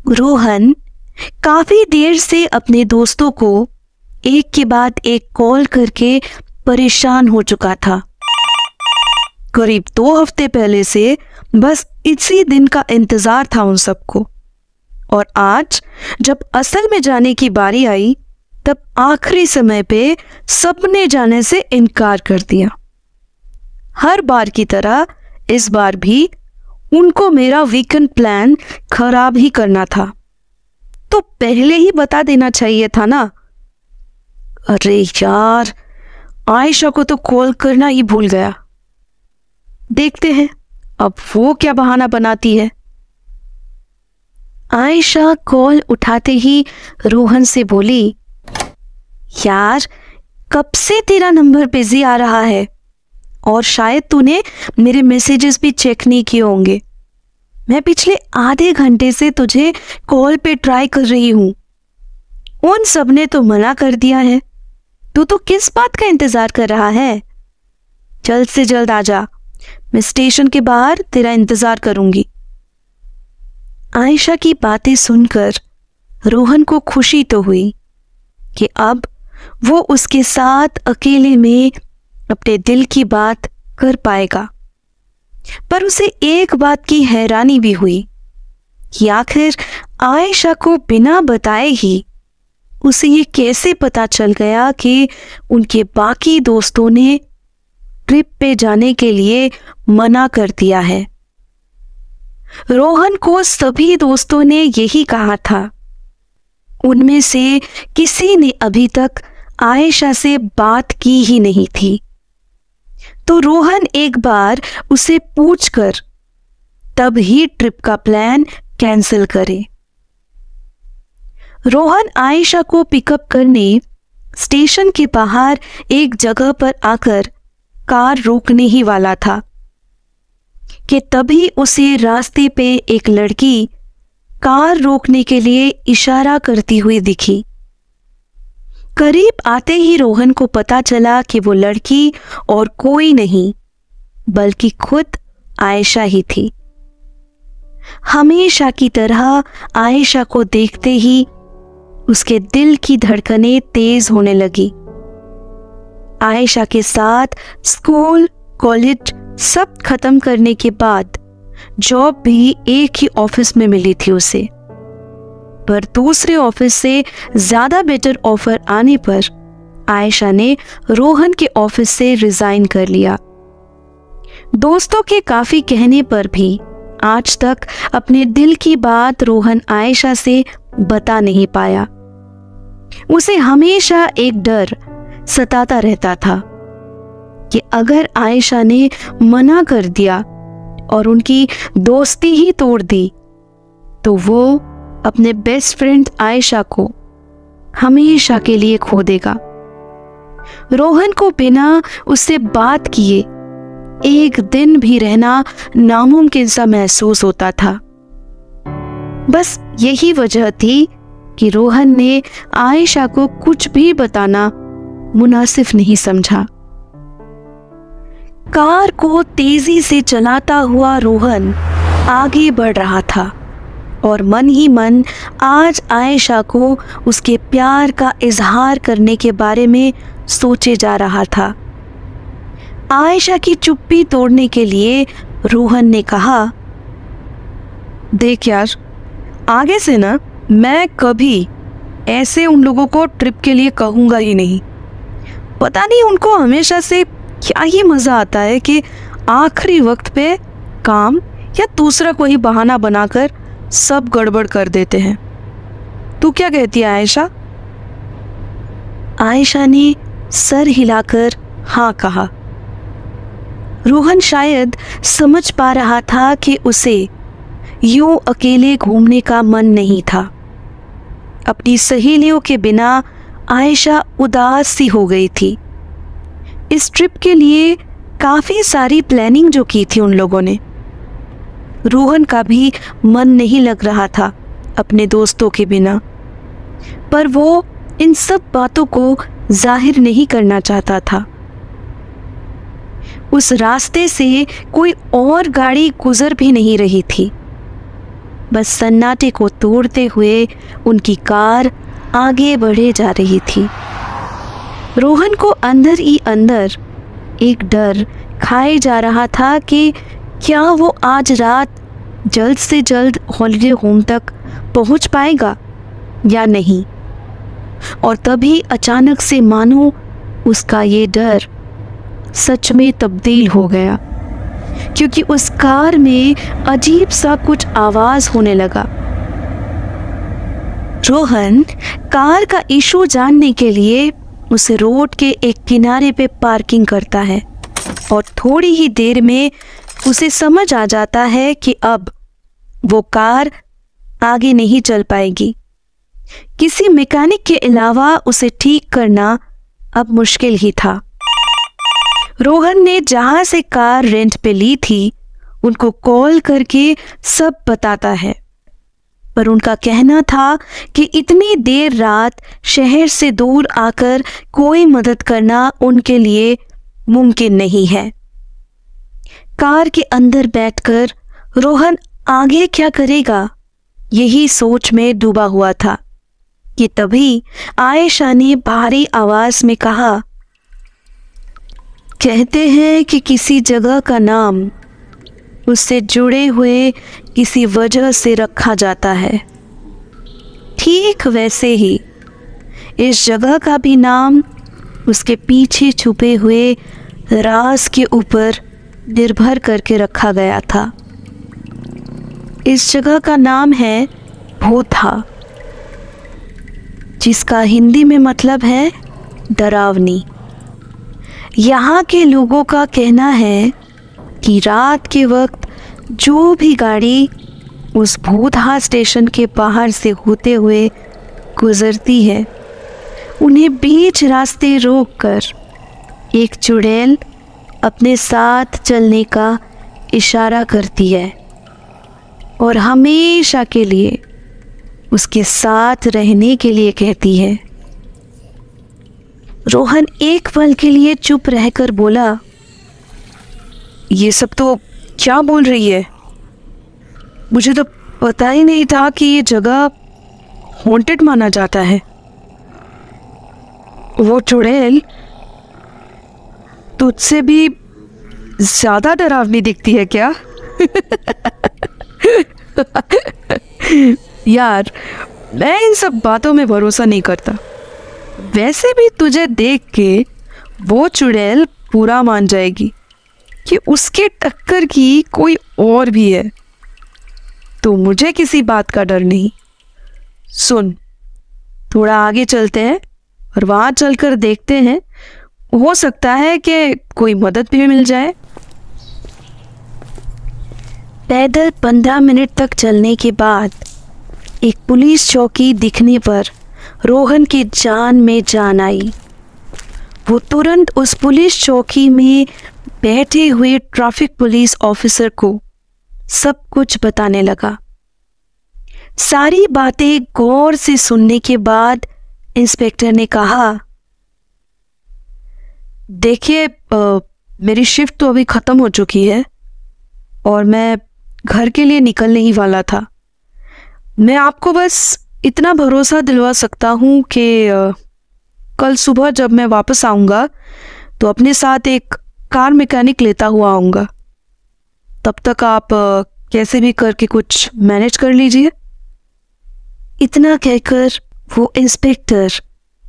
रोहन काफी देर से अपने दोस्तों को एक के बाद एक कॉल करके परेशान हो चुका था। करीब 2 हफ्ते पहले से बस इसी दिन का इंतजार था उन सबको, और आज जब असल में जाने की बारी आई तब आखिरी समय पे सबने जाने से इनकार कर दिया। हर बार की तरह इस बार भी उनको मेरा वीकेंड प्लान खराब ही करना था, तो पहले ही बता देना चाहिए था ना। अरे यार, आयशा को तो कॉल करना ही भूल गया। देखते हैं अब वो क्या बहाना बनाती है। आयशा कॉल उठाते ही रोहन से बोली, यार कब से तेरा नंबर बिजी आ रहा है और शायद तूने मेरे मैसेजेस भी चेक नहीं किए होंगे। मैं पिछले आधे घंटे से तुझे कॉल पे ट्राई कर रही हूं। उन सब ने तो मना कर दिया है। तू तो किस बात का इंतजार कर रहा है? जल्द से जल्द आ जा, मैं स्टेशन के बाहर तेरा इंतजार करूंगी। आयशा की बातें सुनकर रोहन को खुशी तो हुई कि अब वो उसके साथ अकेले में अपने दिल की बात कर पाएगा, पर उसे एक बात की हैरानी भी हुई कि आखिर आयशा को बिना बताए ही उसे ये कैसे पता चल गया कि उनके बाकी दोस्तों ने ट्रिप पे जाने के लिए मना कर दिया है। रोहन को सभी दोस्तों ने यही कहा था। उनमें से किसी ने अभी तक आयशा से बात की ही नहीं थी, तो रोहन एक बार उसे पूछकर तब ही ट्रिप का प्लान कैंसिल करे। रोहन आयशा को पिकअप करने स्टेशन के बाहर एक जगह पर आकर कार रोकने ही वाला था कि तभी उसे रास्ते पे एक लड़की कार रोकने के लिए इशारा करती हुई दिखी। करीब आते ही रोहन को पता चला कि वो लड़की और कोई नहीं बल्कि खुद आयशा ही थी। हमेशा की तरह आयशा को देखते ही उसके दिल की धड़कनें तेज होने लगी। आयशा के साथ स्कूल कॉलेज सब खत्म करने के बाद जॉब भी एक ही ऑफिस में मिली थी उसे, पर दूसरे ऑफिस से ज्यादा बेटर ऑफर आने पर आयशा ने रोहन के ऑफिस से रिजाइन कर लिया। दोस्तों के काफी कहने पर भी आज तक अपने दिल की बात रोहन आयशा से बता नहीं पाया। उसे हमेशा एक डर सताता रहता था कि अगर आयशा ने मना कर दिया और उनकी दोस्ती ही तोड़ दी तो वो अपने बेस्ट फ्रेंड आयशा को हमेशा के लिए खो देगा। रोहन को बिना उससे बात किए एक दिन भी रहना नामुमकिन सा महसूस होता था। बस यही वजह थी कि रोहन ने आयशा को कुछ भी बताना मुनासिब नहीं समझा। कार को तेजी से चलाता हुआ रोहन आगे बढ़ रहा था और मन ही मन आज आयशा को उसके प्यार का इजहार करने के बारे में सोचे जा रहा था। आयशा की चुप्पी तोड़ने के लिए रोहन ने कहा, देख यार, आगे से ना मैं कभी ऐसे उन लोगों को ट्रिप के लिए कहूँगा ही नहीं। पता नहीं उनको हमेशा से क्या ये मज़ा आता है कि आखिरी वक्त पे काम या दूसरा कोई बहाना बनाकर सब गड़बड़ कर देते हैं। तू क्या कहती है आयशा? आयशा ने सर हिलाकर हाँ कहा। रोहन शायद समझ पा रहा था कि उसे यूं अकेले घूमने का मन नहीं था। अपनी सहेलियों के बिना आयशा उदास सी हो गई थी। इस ट्रिप के लिए काफ़ी सारी प्लानिंग जो की थी उन लोगों ने, रोहन का भी मन नहीं लग रहा था अपने दोस्तों के बिना, पर वो इन सब बातों को जाहिर नहीं करना चाहता था। उस रास्ते से कोई और गाड़ी गुजर भी नहीं रही थी। बस सन्नाटे को तोड़ते हुए उनकी कार आगे बढ़े जा रही थी। रोहन को अंदर ही अंदर एक डर खाए जा रहा था कि क्या वो आज रात जल्द से जल्द हॉलिडे होम तक पहुंच पाएगा या नहीं। और तभी अचानक से मानो उसका ये डर सच में तब्दील हो गया, क्योंकि उस कार में अजीब सा कुछ आवाज होने लगा। रोहन कार का इशू जानने के लिए उस रोड के एक किनारे पे पार्किंग करता है और थोड़ी ही देर में उसे समझ आ जाता है कि अब वो कार आगे नहीं चल पाएगी। किसी मैकेनिक के अलावा उसे ठीक करना अब मुश्किल ही था। रोहन ने जहां से कार रेंट पे ली थी उनको कॉल करके सब बताता है, पर उनका कहना था कि इतनी देर रात शहर से दूर आकर कोई मदद करना उनके लिए मुमकिन नहीं है। कार के अंदर बैठकर रोहन आगे क्या करेगा, यही सोच में डूबा हुआ था कि तभी आयशा ने भारी आवाज में कहा, कहते हैं कि किसी जगह का नाम उससे जुड़े हुए किसी वजह से रखा जाता है। ठीक वैसे ही इस जगह का भी नाम उसके पीछे छुपे हुए राज के ऊपर निर्भर करके रखा गया था। इस जगह का नाम है भूतहा, जिसका हिंदी में मतलब है डरावनी। यहाँ के लोगों का कहना है कि रात के वक्त जो भी गाड़ी उस भूतहा स्टेशन के बाहर से होते हुए गुजरती है, उन्हें बीच रास्ते रोककर एक चुड़ैल अपने साथ चलने का इशारा करती है और हमेशा के लिए उसके साथ रहने के लिए कहती है। रोहन एक पल के लिए चुप रहकर बोला, ये सब तो क्या बोल रही है? मुझे तो पता ही नहीं था कि ये जगह हॉन्टेड माना जाता है। वो चुड़ैल तुझसे भी ज्यादा डरावनी दिखती है क्या? यार, मैं इन सब बातों में भरोसा नहीं करता। वैसे भी तुझे देख के वो चुड़ैल पूरा मान जाएगी कि उसके टक्कर की कोई और भी है, तो मुझे किसी बात का डर नहीं। सुन, थोड़ा आगे चलते हैं और वहां चलकर देखते हैं, हो सकता है कि कोई मदद भी मिल जाए। पैदल 15 मिनट तक चलने के बाद एक पुलिस चौकी दिखने पर रोहन की जान में जान आई। वो तुरंत उस पुलिस चौकी में बैठे हुए ट्रैफिक पुलिस ऑफिसर को सब कुछ बताने लगा। सारी बातें गौर से सुनने के बाद इंस्पेक्टर ने कहा, देखिए, मेरी शिफ्ट तो अभी ख़त्म हो चुकी है और मैं घर के लिए निकलने ही वाला था। मैं आपको बस इतना भरोसा दिलवा सकता हूँ कि कल सुबह जब मैं वापस आऊँगा तो अपने साथ एक कार मैकेनिक लेता हुआ आऊँगा। तब तक आप कैसे भी करके कुछ मैनेज कर लीजिए। इतना कहकर वो इंस्पेक्टर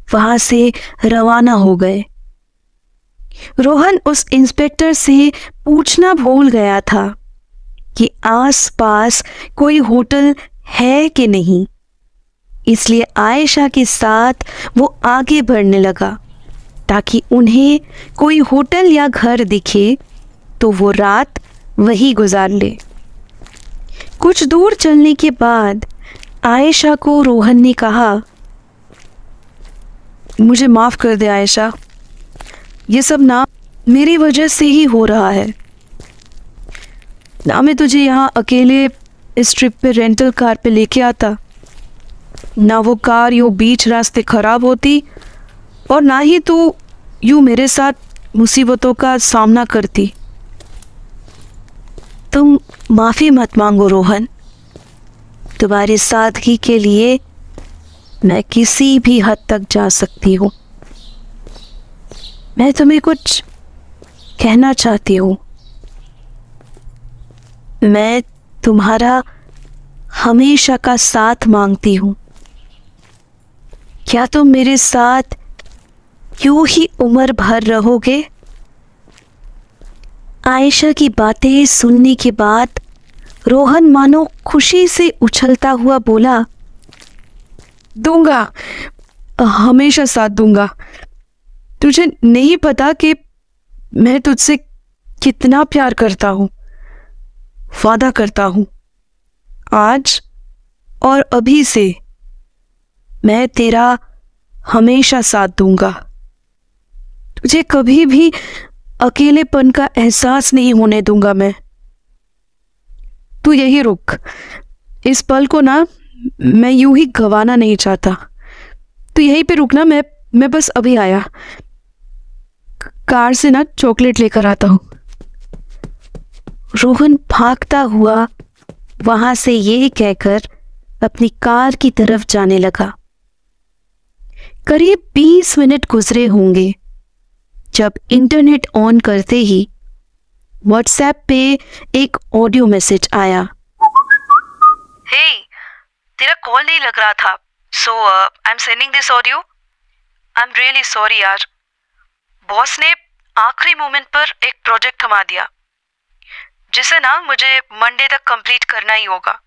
वहाँ से रवाना हो गए। रोहन उस इंस्पेक्टर से पूछना भूल गया था कि आसपास कोई होटल है कि नहीं, इसलिए आयशा के साथ वो आगे बढ़ने लगा ताकि उन्हें कोई होटल या घर दिखे तो वो रात वहीं गुजार ले। कुछ दूर चलने के बाद आयशा को रोहन ने कहा, मुझे माफ़ कर दे आयशा, ये सब ना मेरी वजह से ही हो रहा है। ना मैं तुझे यहाँ अकेले इस ट्रिप पे रेंटल कार पे लेके आता, ना वो कार यूँ बीच रास्ते ख़राब होती और ना ही तू यूँ मेरे साथ मुसीबतों का सामना करती। तुम माफ़ी मत मांगो रोहन, तुम्हारी सादगी के लिए मैं किसी भी हद तक जा सकती हूँ। मैं तुम्हें कुछ कहना चाहती हूँ। मैं तुम्हारा हमेशा का साथ मांगती हूँ। क्या तुम मेरे साथ यूं ही उम्र भर रहोगे? आयशा की बातें सुनने के बाद रोहन मानो खुशी से उछलता हुआ बोला, दूंगा, हमेशा साथ दूंगा। तुझे नहीं पता कि मैं तुझसे कितना प्यार करता हूं। वादा करता हूं, आज और अभी से मैं तेरा हमेशा साथ दूंगा। तुझे कभी भी अकेलेपन का एहसास नहीं होने दूंगा मैं। तू यही रुक, इस पल को ना मैं यूं ही गंवाना नहीं चाहता। तू यहीं पे रुकना, मैं बस अभी आया। कार से ना चॉकलेट लेकर आता हूं। रोहन भागता हुआ वहां से ये कहकर अपनी कार की तरफ जाने लगा। करीब 20 मिनट गुजरे होंगे जब इंटरनेट ऑन करते ही व्हाट्सएप पे एक ऑडियो मैसेज आया। हे, तेरा कॉल नहीं लग रहा था, so I am sending this audio. I am really sorry यार। बॉस ने आखिरी मोमेंट पर एक प्रोजेक्ट थमा दिया जिसे ना मुझे मंडे तक कंप्लीट करना ही होगा।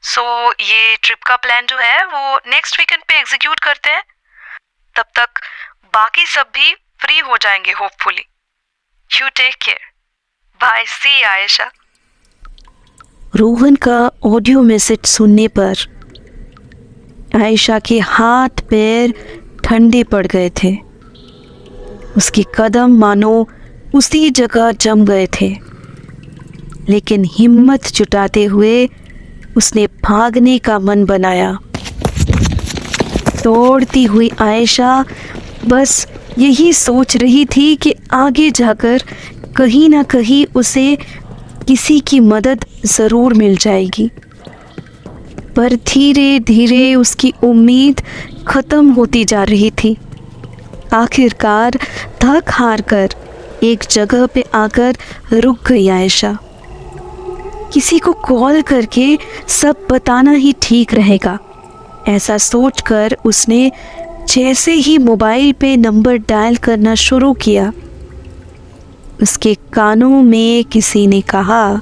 सो ये ट्रिप का प्लान जो है वो नेक्स्ट वीकेंड पे एग्जीक्यूट करते हैं। तब तक बाकी सब भी फ्री हो जाएंगे hopefully. You take care, bye, see Ayesha. Rohan का ऑडियो मैसेज सुनने पर आयशा के हाथ पैर ठंडे पड़ गए थे। उसके कदम मानो उसी जगह जम गए थे, लेकिन हिम्मत जुटाते हुए उसने भागने का मन बनाया। दौड़ती हुई आयशा बस यही सोच रही थी कि आगे जाकर कहीं ना कहीं उसे किसी की मदद ज़रूर मिल जाएगी। पर धीरे धीरे उसकी उम्मीद ख़त्म होती जा रही थी। आखिरकार थक हार कर एक जगह पे आकर रुक गई आयशा। किसी को कॉल करके सब बताना ही ठीक रहेगा, ऐसा सोचकर उसने जैसे ही मोबाइल पे नंबर डायल करना शुरू किया, उसके कानों में किसी ने कहा,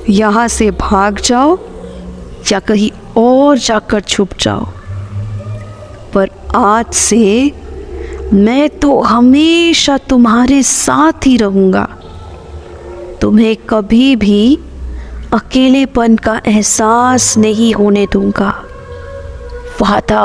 यहाँ से भाग जाओ या कहीं और जाकर छुप जाओ, पर आज से मैं तो हमेशा तुम्हारे साथ ही रहूँगा। तुम्हें कभी भी अकेलेपन का एहसास नहीं होने दूंगा। वादा।